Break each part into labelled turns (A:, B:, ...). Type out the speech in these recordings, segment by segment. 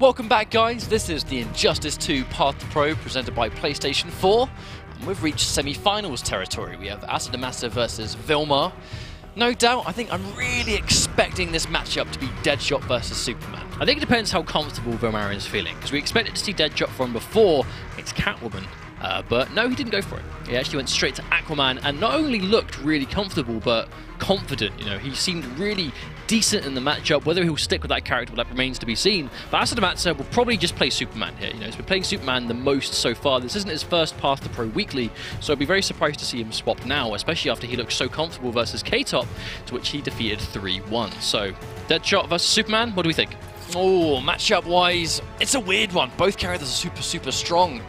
A: Welcome back, guys. This is the Injustice 2 Path to Pro presented by PlayStation 4. And we've reached semi-finals territory. We have Asodimazze versus Vilmar. No doubt, I think I'm really expecting this matchup to be Deadshot versus Superman.
B: I think it depends how comfortable Vilmar is feeling, because we expected to see Deadshot from before it's Catwoman. But no, he didn't go for it. He actually went straight to Aquaman and not only looked really comfortable, but confident. You know, he seemed really decent in the matchup. Whether he'll stick with that character, well, that remains to be seen. But Asodimazze will probably just play Superman here. You know, he's been playing Superman the most so far. This isn't his first Path to Pro weekly, so I'd be very surprised to see him swap now, especially after he looked so comfortable versus K-Top, to which he defeated 3-1. So, Deadshot versus Superman, what do we think?
A: Oh, matchup-wise, it's a weird one. Both characters are super strong.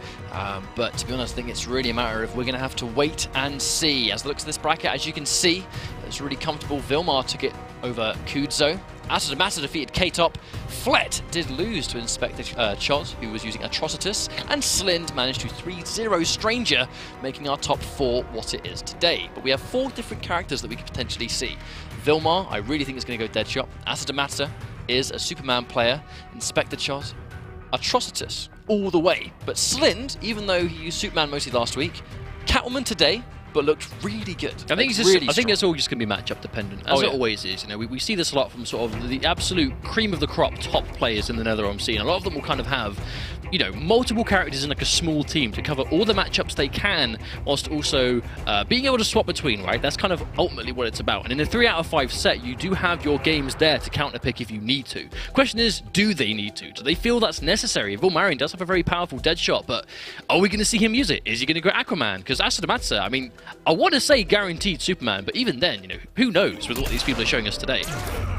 A: But to be honest, I think it's really a matter of we're going to have to wait and see. As I look at this bracket, as you can see, it's really comfortable. Vilmar took it over Kudzo. Asodimazze defeated K-Top. Flet did lose to Inspector Chos, who was using Atrocitus. And Slind managed to 3-0 Stranger, making our top 4 what it is today. But we have 4 different characters that we could potentially see. Vilmar, I really think is going to go Deadshot. Asodimazze is a Superman player. Inspector Chos, Atrocitus all the way. But Slind, even though he used Superman mostly last week, Catwoman today, but looked really good.
B: I think it's all just going to be matchup dependent, as it always is. You know, we see this a lot from sort of the absolute cream of the crop top players in the NetherRealm scene. A lot of them will kind of have, you know, multiple characters in like a small team to cover all the matchups they can, whilst also being able to swap between, right? That's kind of ultimately what it's about. And in a 3 out of 5 set, you do have your games there to counterpick if you need to. Question is, do they need to? Do they feel that's necessary? Vilmar does have a very powerful Deadshot, but are we going to see him use it? Is he going to go Aquaman? Because Asodimazze, I mean, I want to say guaranteed Superman, but even then, you know, who knows with what these people are showing us today.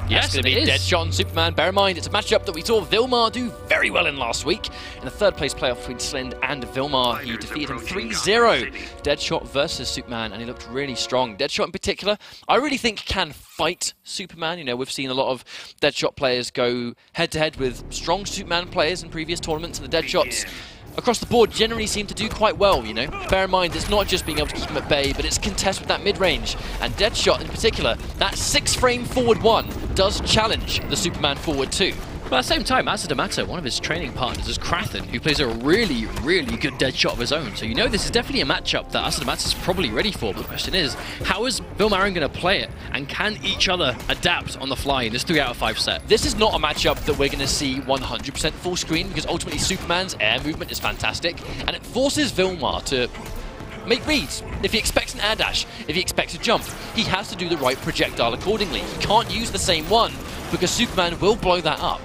A: Yes, it's going to be Deadshot and Superman. Bear in mind, it's a matchup that we saw Vilmar do very well in last week. In the 3rd place playoff between Slind and Vilmar, he defeated him 3-0. Deadshot versus Superman, and he looked really strong. Deadshot in particular, I really think can fight Superman. You know, we've seen a lot of Deadshot players go head-to-head with strong Superman players in previous tournaments, and the Deadshots across the board generally seem to do quite well, you know. Bear in mind, it's not just being able to keep him at bay, but it's contest with that mid-range. And Deadshot in particular, that 6-frame forward 1 does challenge the Superman forward 2.
B: But at the same time, Asodimazze, one of his training partners is Krathen, who plays a really good Deadshot of his own. So you know this is definitely a matchup that Asodimazze is probably ready for. But the question is, how is Vilmar going to play it? And can each other adapt on the fly in this 3 out of 5 set?
A: This is not a matchup that we're going to see 100% full screen, because ultimately Superman's air movement is fantastic. And it forces Vilmar to make reads. If he expects an air dash, if he expects a jump, he has to do the right projectile accordingly. He can't use the same one, because Superman will blow that up.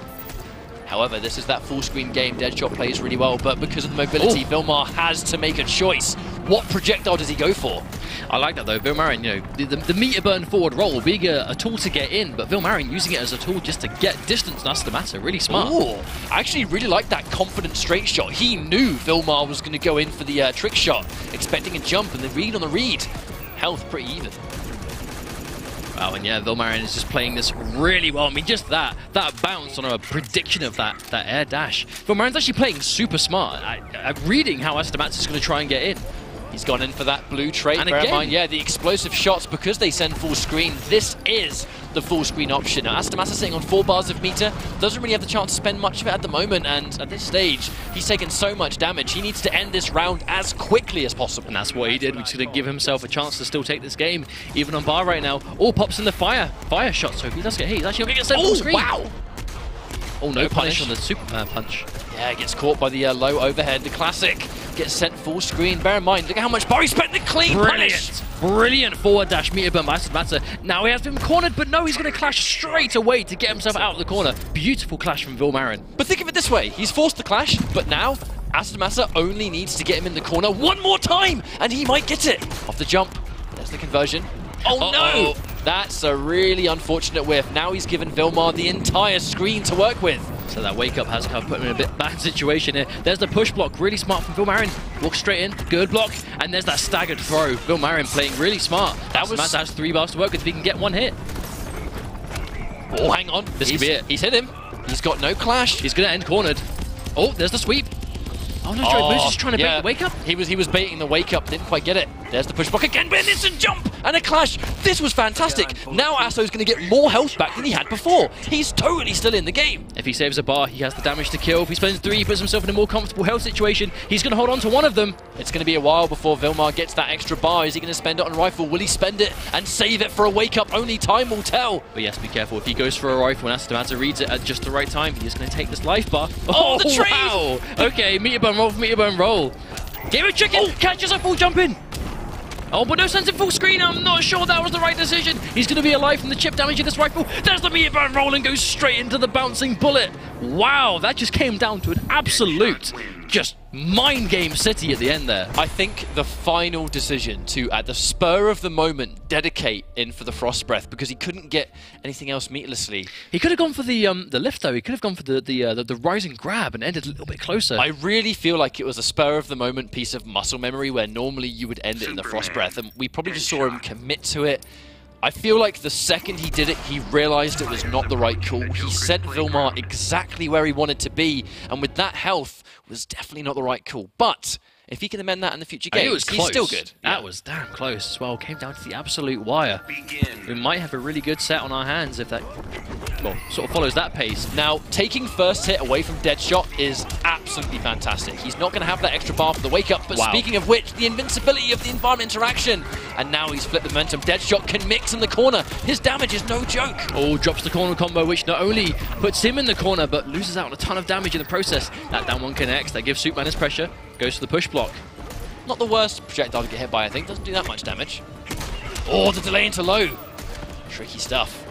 A: However, this is that full screen game. Deadshot plays really well, but because of the mobility, Vilmar has to make a choice. What projectile does he go for?
B: I like that though. Vilmar, you know, the meter burn forward roll being a tool to get in, but Vilmar using it as a tool just to get distance. That's the matter. Really smart.
A: Ooh, I actually really like that confident straight shot. He knew Vilmar was going to go in for the trick shot, expecting a jump, and the read on the read. Health pretty even.
B: Wow, and yeah, Vilmar is just playing this really well. I mean, just that bounce on a prediction of that air dash. Vilmar's actually playing super smart. I'm reading how Asodimazze is going to try and get in.
A: He's gone in for that blue trait.
B: And
A: bear
B: again,
A: in mind, yeah, the explosive shots, because they send full screen, this is the full screen option. Now, Asodimazze sitting on 4 bars of meter, doesn't really have the chance to spend much of it at the moment, and at this stage, he's taken so much damage. He needs to end this round as quickly as possible.
B: And that's what he did, which is going to give himself a chance to still take this game, even on bar right now. All pops in the fire shot, so if he does get hit, he's actually going to get sent full screen.
A: Wow!
B: Oh, no punish on the Superman punch.
A: Yeah, gets caught by the low overhead. The classic gets sent full screen. Bear in mind, look at how much bar he spent. The clean punish.
B: Brilliant forward dash meter burn by Asodimazze. Now he has been cornered, but no, he's going to clash straight away to get himself out of the corner. Beautiful clash from Vilmar.
A: But think of it this way. He's forced the clash, but now Asodimazze only needs to get him in the corner one more time, and he might get it. Off the jump. There's the conversion. Oh, no! That's a really unfortunate whiff. Now he's given Vilmar the entire screen to work with.
B: So that wake up has kind of put him in a bit bad situation here. There's the push block, really smart from Vilmar. Walks straight in, good block, and there's that staggered throw. Vilmar playing really smart. Asodimazze has 3 bars to work with if he can get 1 hit.
A: Oh, hang on.
B: This could be it.
A: He's hit him. He's got no clash.
B: He's going to end cornered. Oh, there's the sweep. Oh no, Joe Moose is trying to bait the wake up.
A: He was baiting the wake up, didn't quite get it. There's the push block again, but an instant jump! and a clash. This was fantastic. Now Aso's going to get more health back than he had before. He's totally still in the game.
B: If he saves a bar, he has the damage to kill. If he spends 3, he puts himself in a more comfortable health situation. He's going to hold on to one of them.
A: It's going to be a while before Vilmar gets that extra bar. Is he going to spend it on a rifle? Will he spend it and save it for a wake-up? Only time will tell.
B: But yes, be careful. If he goes for a rifle and Asodimazze reads it at just the right time, he is going to take this life bar.
A: Oh, the trade!
B: Wow. Okay, meter burn roll for meter burn roll. Game of chicken! Catches a full jump in! Oh, but no sense in full screen. I'm not sure that was the right decision. He's going to be alive from the chip damage in this rifle. There's the meter burn roll and goes straight into the bouncing bullet. Wow, that just came down to an absolute just mind game city at the end there.
A: I think the final decision to, at the spur of the moment, dedicate in for the Frost Breath because he couldn't get anything else meatlessly.
B: He could have gone for the lift though. He could have gone for the rising grab and ended a little bit closer.
A: I really feel like it was a spur of the moment piece of muscle memory where normally you would end it in the Frost Breath, and we probably just saw him commit to it. I feel like the second he did it, he realized it was not the right call. He sent Vilmar exactly where he wanted to be, and with that health, was definitely not the right call. But if he can amend that in the future games, he's still good.
B: That was damn close as well. Came down to the absolute wire. We might have a really good set on our hands if that, well, sort of follows that pace.
A: Now, taking first hit away from Deadshot is absolutely fantastic. He's not going to have that extra bar for the wake-up, but speaking of which, the invincibility of the environment interaction. And now he's flipped the momentum. Deadshot can mix in the corner. His damage is no joke.
B: Oh, drops the corner combo, which not only puts him in the corner, but loses out on a ton of damage in the process. That down one connects. That gives Superman his pressure. Goes for the push block.
A: Not the worst projectile to get hit by, I think. Doesn't do that much damage. Oh, the delay into low. Tricky stuff.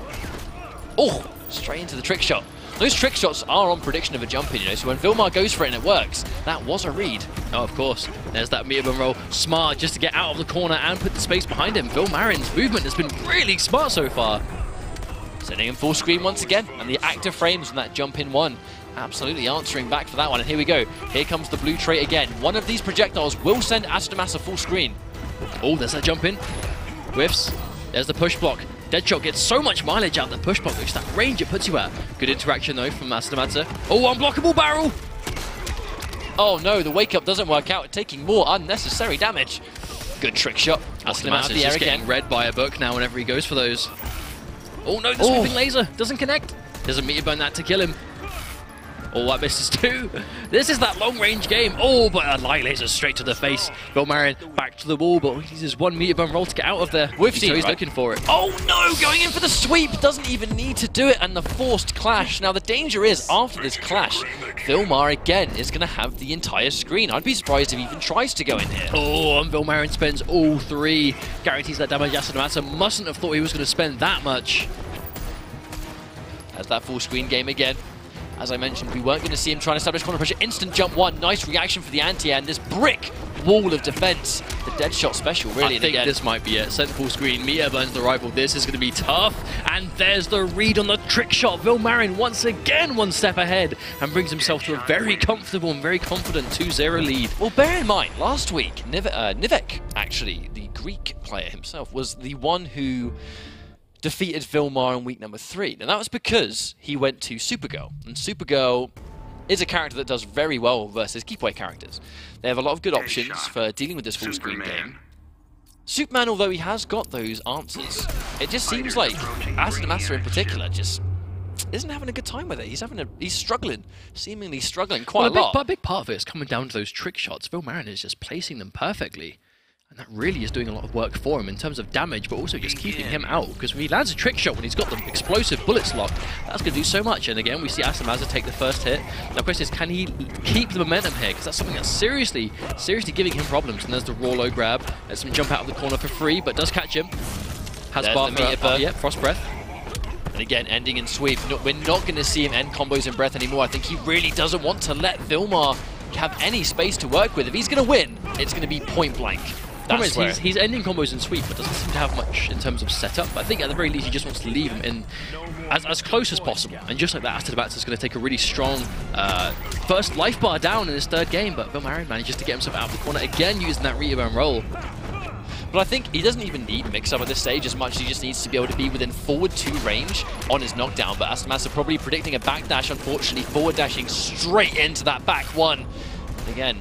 A: Oh, straight into the trick shot. Those trick shots are on prediction of a jump in, you know, so when Vilmar goes for it and it works, that was a read.
B: Oh, of course. There's that meter burn roll. Smart just to get out of the corner and put the space behind him. Vilmarin's movement has been really smart so far.
A: Sending him full screen once again, and the active frames from that jump in one. Absolutely answering back for that one, and here we go. Here comes the blue trait again. One of these projectiles will send Asodimazze full screen.
B: Oh, there's that jump in. Whiffs. There's the push block. Deadshot gets so much mileage out of the push block. It's that range it puts you at. Good interaction though from Asodimazze. Oh, unblockable barrel.
A: Oh no, the wake up doesn't work out, taking more unnecessary damage. Good trick shot.
B: Asodimazze is just getting read by a book now whenever he goes for those. Oh no, the sweeping laser doesn't connect. Doesn't meter burn that to kill him. Oh, that misses too. This is that long-range game. Oh, but a light laser straight to the face. Vilmar back to the wall, but he uses one meter burn roll to get out of there.
A: Whiffs,
B: so he's looking for it.
A: Oh no, going in for the sweep. Doesn't even need to do it, and the forced clash. Now, the danger is, after this clash, Vilmar again is going to have the entire screen. I'd be surprised if he even tries to go in here.
B: Oh, and Vilmar spends all 3. Guarantees that damage. Asodimazze mustn't have thought he was going to spend that much.
A: As that full screen game again. As I mentioned, we weren't going to see him trying to establish corner pressure. Instant jump one. Nice reaction for the anti, and this brick wall of defense. The Deadshot special, really.
B: I think this might be it. Sent full screen. Meter burns the rifle. This is going to be tough. And there's the read on the trick shot. Vilmar once again 1 step ahead and brings himself to a very comfortable and very confident 2-0 lead.
A: Well, bear in mind, last week, Nivek, actually, the Greek player himself, was the one who defeated Vilmar in week number 3. Now that was because he went to Supergirl, and Supergirl is a character that does very well versus keepaway characters. They have a lot of good options for dealing with this full screen game. Superman, although he has got those answers, it just seems like Asodimazze in particular just isn't having a good time with it. He's struggling, seemingly struggling quite a lot.
B: But a big part of it is coming down to those trick shots. Vilmar is just placing them perfectly. And that really is doing a lot of work for him in terms of damage, but also just keeping him out. Because when he lands a trick shot, when he's got the explosive bullets locked, that's going to do so much. And again, we see Asodimazze take the first hit. Now the question is, can he keep the momentum here? Because that's something that's seriously giving him problems. And there's the raw low grab. Lets him jump out of the corner for free, but does catch him. Has bar for yeah, Frost Breath.
A: And again, ending in sweep. We're not going to see him end combos in breath anymore. I think he really doesn't want to let Vilmar have any space to work with. If he's going to win, it's going to be point blank.
B: He's ending combos in sweep, but doesn't seem to have much in terms of setup. I think at the very least he just wants to leave him in as close as possible. And just like that, Asodimazze is going to take a really strong first life bar down in his 3rd game, but Vilmar manages to get himself out of the corner again using that rebound roll.
A: But I think he doesn't even need mix-up at this stage as much as he just needs to be able to be within forward 2 range on his knockdown. But Asodimazze probably predicting a backdash, unfortunately forward dashing straight into that back 1. And again,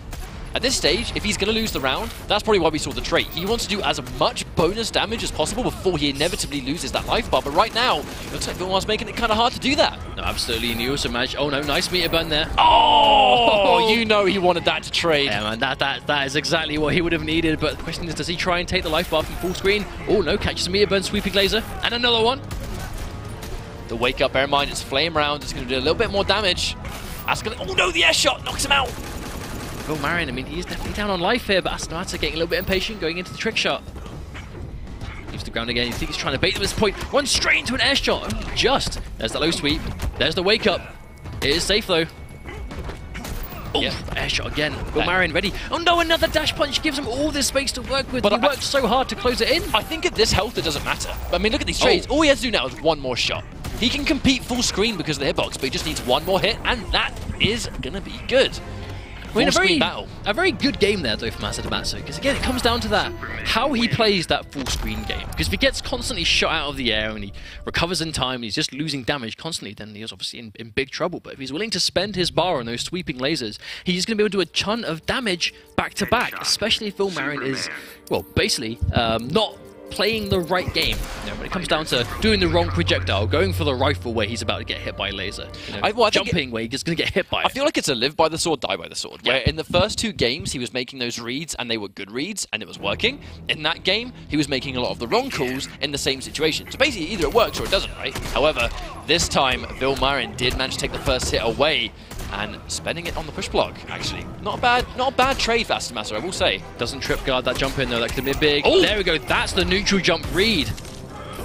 A: At this stage, if he's going to lose the round, that's probably why we saw the trait. He wants to do as much bonus damage as possible before he inevitably loses that life bar. But right now, looks like Vilmar's making it kind of hard to do that.
B: No, absolutely. And you also managed... Oh, no, nice meter burn there.
A: Oh, you know he wanted that to trade.
B: Yeah, man, that is exactly what he would have needed. But the question is, does he try and take the life bar from full screen? Oh, no, catches a meter burn, sweeping laser. And another one.
A: The wake up, bear in mind, it's flame round. It's going to do a little bit more damage. That's going to... Oh, no, the air shot knocks him out.
B: Vilmar, I mean, he's definitely down on life here, but Asodimazze getting a little bit impatient, going into the trick shot. Leaves the ground again. You think he's trying to bait them at this point. One straight into an air shot. Oh, just. There's the low sweep. There's the wake up. It is safe, though. Oh, yeah. Air shot again. Vilmar ready. Oh, no, another dash punch gives him all this space to work with. But he worked so hard to close it in.
A: I think at this health, it doesn't matter. I mean, look at these trades. All he has to do now is one more shot. He can compete full screen because of the hitbox, but he just needs one more hit, and that is going to be good.
B: I mean, a very good game there, though, from Asodimazze, because again, it comes down to that, how he plays that full screen game. Because if he gets constantly shot out of the air and he recovers in time and he's just losing damage constantly, then he's obviously in big trouble. But if he's willing to spend his bar on those sweeping lasers, he's going to be able to do a ton of damage back to back, especially if Vilmar is, well, basically not playing the right game. You know, when it comes down to doing the wrong projectile, going for the rifle where he's about to get hit by a laser, you know, jumping where he's just going to get hit by it.
A: I feel like it's a live by the sword, die by the sword. Where in the first 2 games, he was making those reads, and they were good reads, and it was working. In that game, he was making a lot of the wrong calls in the same situation. So basically, either it works or it doesn't, right? However, this time, Vilmar did manage to take the first hit away, and spending it on the push block, actually. Not a bad trade for Asodimazze, I will say.
B: Doesn't trip guard that jump in, though. That could be big.
A: Oh!
B: There we go. That's the neutral jump read.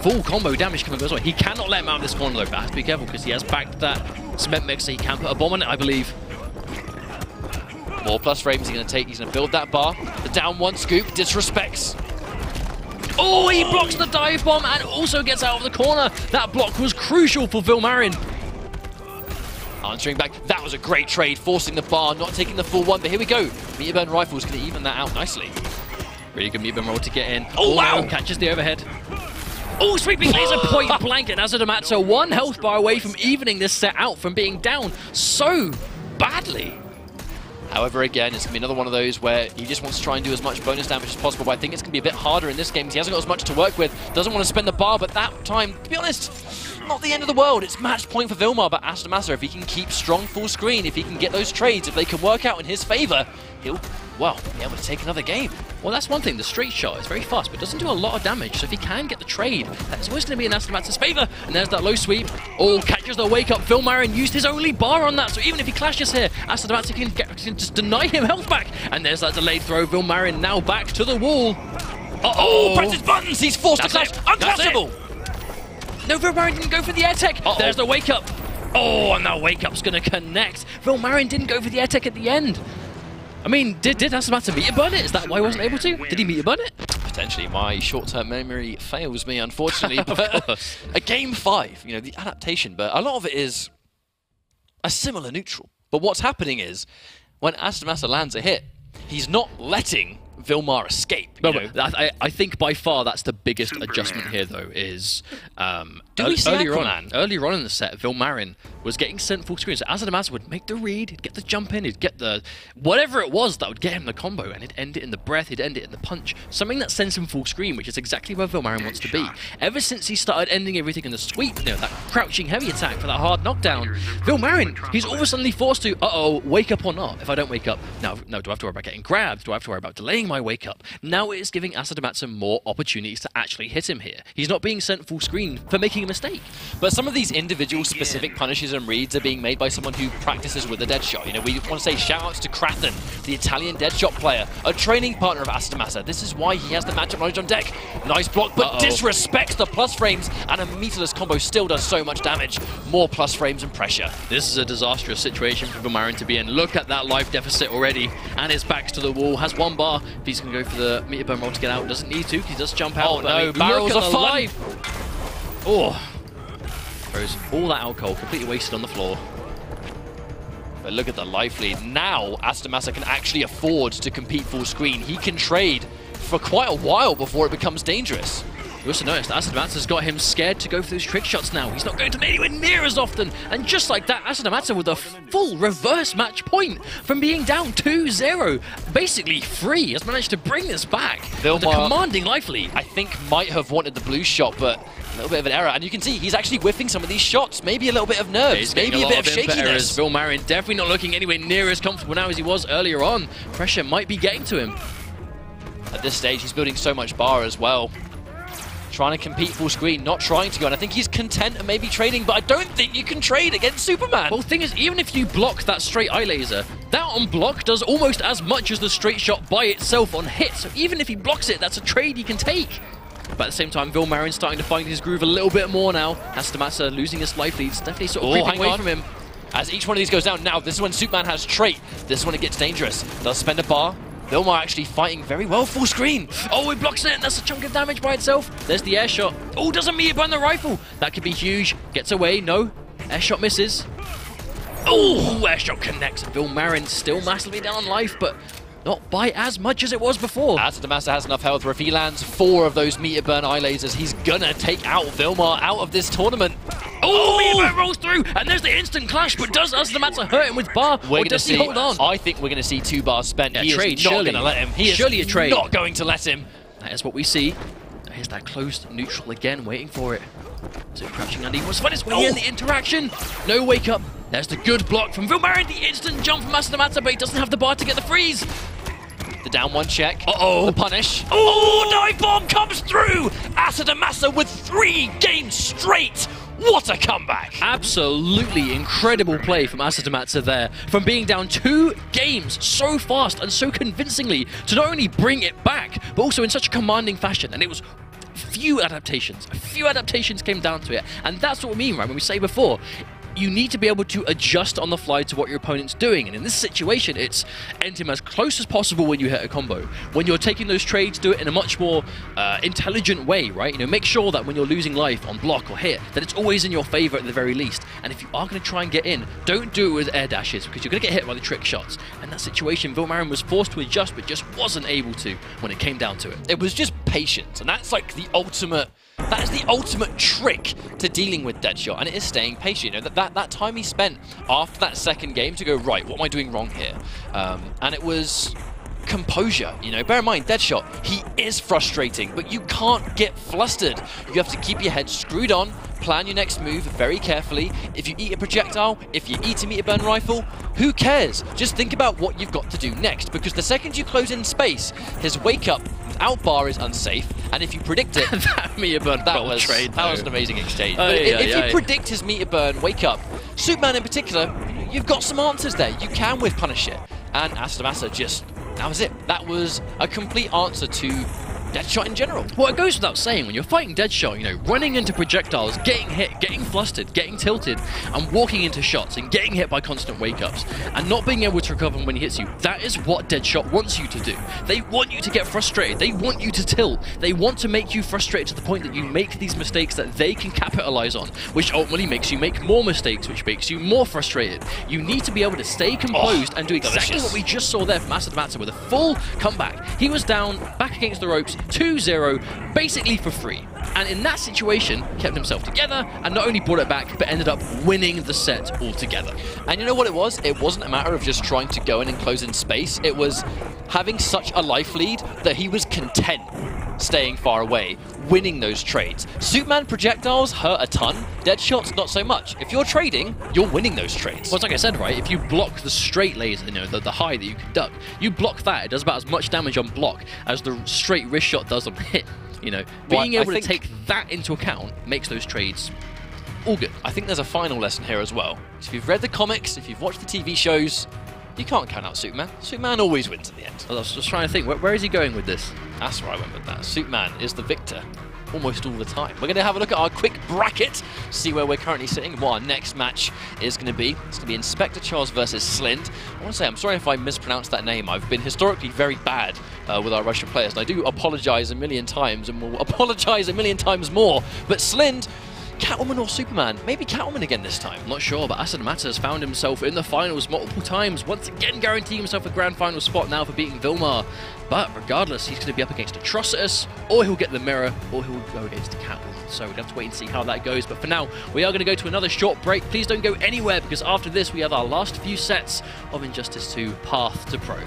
B: Full combo damage coming as well. He cannot let him out of this corner, though, but has to be careful because he has backed that cement mixer. He can put a bomb on it, I believe.
A: More plus frames he's going to take. He's going to build that bar. The down one scoop disrespects.
B: Oh, he blocks the dive bomb and also gets out of the corner. That block was crucial for Vilmar.
A: Answering back, that was a great trade, forcing the bar, not taking the full one, but here we go. Meter burn rifles going to even that out nicely.
B: Really good meter burn roll to get in.
A: Oh, wow!
B: No, catches the overhead. Oh, sweeping laser point blank, and Asodimazze 1 health bar away from evening this set out, from being down so badly.
A: However, again, it's going to be another one of those where he just wants to try and do as much bonus damage as possible, but I think it's going to be a bit harder in this game because he hasn't got as much to work with, doesn't want to spend the bar, but that time, to be honest, not the end of the world. It's match point for Vilmar, but Asodimazze, if he can keep strong full screen, if he can get those trades, if they can work out in his favor, he'll, well, be able to take another game.
B: Well, that's one thing. The straight shot is very fast, but doesn't do a lot of damage. So if he can get the trade, that's always going to be in Asodimazze's favor. And there's that low sweep. Oh, catches the wake up. Vilmar used his only bar on that. So even if he clashes here, Asodimazze can just deny him health back. And there's that delayed throw. Vilmar now back to the wall.
A: Uh-oh, press his buttons. He's forced to clash. Unclashable.
B: No, Vilmar didn't go for the air tech. There's the wake up. Oh, and that wake up's going to connect. Vilmar didn't go for the air tech at the end. I mean, did Asodimazze meter burn it? Is that why he wasn't able to? Did he meter burn it?
A: Potentially. My short-term memory fails me, unfortunately. But a game 5, you know, the adaptation, but a lot of it is a similar neutral. But what's happening is, when Asodimazze lands a hit, he's not letting Vilmar escape.
B: I think by far that's the biggest adjustment here, though, is earlier on in the set, Vilmar was getting sent full screen. So Asodimazze would make the read, he'd get the jump in, he'd get the whatever it was that would get him the combo, and he'd end it in the breath, he'd end it in the punch. Something that sends him full screen, which is exactly where Vilmar wants to be. Ever since he started ending everything in the sweep, you know, that crouching heavy attack for that hard knockdown, Vilmar, he's all of a sudden forced to, wake up or not? If I don't wake up, no, do I have to worry about getting grabbed? Do I have to worry about delaying my wake up? Now it is giving Asodimazze more opportunities to actually hit him here. He's not being sent full screen for making a mistake.
A: But some of these individual specific punishes and reads are being made by someone who practices with a dead shot. You know, we want to say shout-outs to Krathen, the Italian dead shot player, a training partner of Asodimazze. This is why he has the matchup knowledge on deck. Nice block, but disrespects the plus frames, and a meterless combo still does so much damage. More plus frames and pressure.
B: This is a disastrous situation for Vilmar to be in. Look at that life deficit already, and his back's to the wall, has 1 bar. If he's going to go for the meter burn roll to get out, doesn't need to, he does jump out.
A: Oh no, barrels are fun!
B: Oh, throws all that alcohol completely wasted on the floor.
A: But look at the life lead. Now Asodimazze can actually afford to compete full screen. He can trade for quite a while before it becomes dangerous.
B: You also noticed that Asodimazze has got him scared to go for those trick shots now. He's not going to anywhere near as often. And just like that, Asodimazze with a full reverse match point from being down 2-0, basically free, has managed to bring this back.
A: Vilmar,
B: with a commanding life lead.
A: I think might have wanted the blue shot, but a little bit of an error. And you can see he's actually whiffing some of these shots. Maybe a little bit of nerves, maybe a bit of shakiness.
B: Vilmar definitely not looking anywhere near as comfortable now as he was earlier on. Pressure might be getting to him.
A: At this stage, he's building so much bar as well. Trying to compete full screen, not trying to go. And I think he's content and maybe trading, but I don't think you can trade against Superman.
B: Well, the thing is, even if you block that straight eye laser, that on block does almost as much as the straight shot by itself on hit. So even if he blocks it, that's a trade he can take. But at the same time, Vilmar starting to find his groove a little bit more now. Asodimazze losing his life leads, definitely sort of creeping away from him.
A: As each one of these goes down, now this is when Superman has trait. This is when it gets dangerous. Does spend a bar. Vilmar actually fighting very well full screen.
B: Oh, he blocks it, and that's a chunk of damage by itself. There's the air shot. Oh, doesn't meet it by the rifle. That could be huge. Gets away, no. Air shot misses. Oh, air shot connects. Vilmar still massively down on life, but not by as much as it was before.
A: Asodimazze has enough health where if he lands 4 of those meter burn eye lasers, he's gonna take out Vilmar out of this tournament.
B: Oh, meter burn rolls through, and there's the instant clash, but does Asodimazze hurt him with bar, or does he hold on?
A: I think we're gonna see 2 bars spent.
B: Yeah,
A: he
B: trade,
A: is not
B: surely.
A: gonna let him. He is
B: surely a trade.
A: Not going to let him.
B: That is what we see. Here's that closed neutral again, waiting for it. So crouching Andy was fun his way in the interaction. No wake up. There's the good block from Vilmar, the instant jump from Asodimazze, but he doesn't have the bar to get the freeze.
A: The down 1 check.
B: Uh-oh.
A: The punish. Oh, dive bomb comes through. Asodimazze with 3 games straight. What a comeback.
B: Absolutely incredible play from Asodimazze there. From being down 2 games so fast and so convincingly to not only bring it back, but also in such a commanding fashion. And it was a few adaptations came down to it. And that's what we mean, right? When we say before, you need to be able to adjust on the fly to what your opponent's doing. And in this situation, it's end him as close as possible when you hit a combo. When you're taking those trades, do it in a much more intelligent way, right? You know, make sure that when you're losing life on block or hit, that it's always in your favor at the very least. And if you are going to try and get in, don't do it with air dashes, because you're going to get hit by the trick shots. And that situation, Vilmar was forced to adjust, but just wasn't able to when it came down to it.
A: It was just patience, and that's like the ultimate. That is the ultimate trick to dealing with Deadshot, and it is staying patient. You know, that time he spent after that second game to go, right, what am I doing wrong here? And it was composure. You know, bear in mind, Deadshot, he is frustrating, but you can't get flustered. You have to keep your head screwed on, plan your next move very carefully. If you eat a projectile, if you eat a meter burn rifle, who cares? Just think about what you've got to do next, because the second you close in space, his wake up without bar is unsafe, and if you predict it,
B: that meter burn trade,
A: that was an amazing exchange. But if you predict his meter burn wake up, Superman in particular, you've got some answers there. You can with punish it, and Asodimazze just, that was it. That was a complete answer to Deadshot in general.
B: Well, it goes without saying, when you're fighting Deadshot, you know, running into projectiles, getting hit, getting flustered, getting tilted, and walking into shots and getting hit by constant wake-ups, and not being able to recover when he hits you, that is what Deadshot wants you to do. They want you to get frustrated. They want you to tilt. They want to make you frustrated to the point that you make these mistakes that they can capitalize on, which ultimately makes you make more mistakes, which makes you more frustrated. You need to be able to stay composed and do exactly what we just saw there from Asodimazze with a full comeback. He was down, back against the ropes, 2-0, basically for free. And in that situation, kept himself together and not only brought it back, but ended up winning the set altogether.
A: And you know what it was? It wasn't a matter of just trying to go in and close in space. It was having such a life lead that he was content staying far away, winning those trades. Superman projectiles hurt a ton, Deadshot's not so much. If you're trading, you're winning those trades.
B: Well, it's like I said, right? If you block the straight laser, you know, the high that you can duck, you block that, it does about as much damage on block as the straight wrist shot does on hit. You know, being able to take that into account makes those trades all good.
A: I think there's a final lesson here as well. So if you've read the comics, if you've watched the TV shows, you can't count out Superman. Superman always wins at the end.
B: I was just trying to think, where is he going with this?
A: That's where I went with that. Superman is the victor almost all the time. We're going to have a look at our quick bracket, see where we're currently sitting, what our next match is going to be. It's going to be Inspector Charles versus Slind. I want to say, I'm sorry if I mispronounced that name. I've been historically very bad with our Russian players, and I do apologize a million times, and will apologize a million times more. But Slind, Catwoman or Superman? Maybe Catwoman again this time.
B: I'm not sure, but Asodimazze has found himself in the finals multiple times, once again guaranteeing himself a grand final spot now for beating Vilmar. But regardless, he's going to be up against Atrocitus, or he'll get the mirror, or he'll go against Catwoman. So we'll have to wait and see how that goes. But for now, we are going to go to another short break. Please don't go anywhere, because after this, we have our last few sets of Injustice 2 Path to Pro.